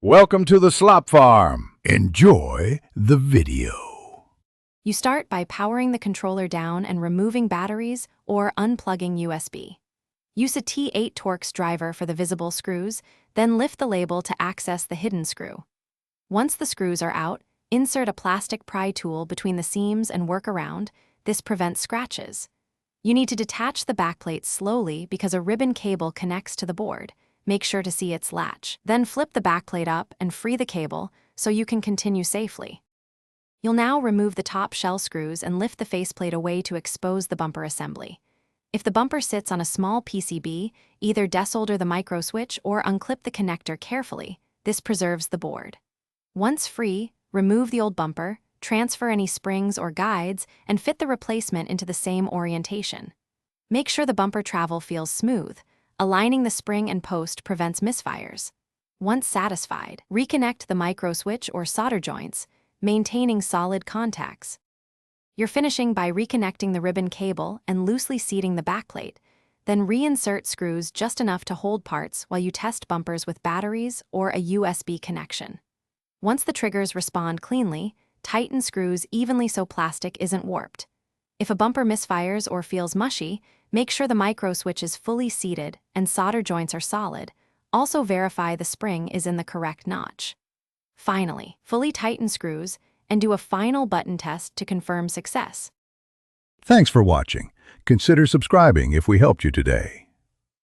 Welcome to the Slop Farm. Enjoy the video. You start by powering the controller down and removing batteries or unplugging USB. Use a T8 Torx driver for the visible screws, then lift the label to access the hidden screw. Once the screws are out, insert a plastic pry tool between the seams and work around. This prevents scratches. You need to detach the backplate slowly because a ribbon cable connects to the board. Make sure to see its latch. Then flip the backplate up and free the cable so you can continue safely. You'll now remove the top shell screws and lift the faceplate away to expose the bumper assembly. If the bumper sits on a small PCB, either desolder the micro switch or unclip the connector carefully. This preserves the board. Once free, remove the old bumper, transfer any springs or guides, and fit the replacement into the same orientation. Make sure the bumper travel feels smooth. Aligning the spring and post prevents misfires. Once satisfied, reconnect the micro switch or solder joints, maintaining solid contacts. You're finishing by reconnecting the ribbon cable and loosely seating the backplate, then reinsert screws just enough to hold parts while you test bumpers with batteries or a USB connection. Once the triggers respond cleanly, tighten screws evenly so plastic isn't warped. If a bumper misfires or feels mushy, make sure the micro switch is fully seated and solder joints are solid. Also verify the spring is in the correct notch. Finally, fully tighten screws and do a final button test to confirm success. Thanks for watching. Consider subscribing if we helped you today.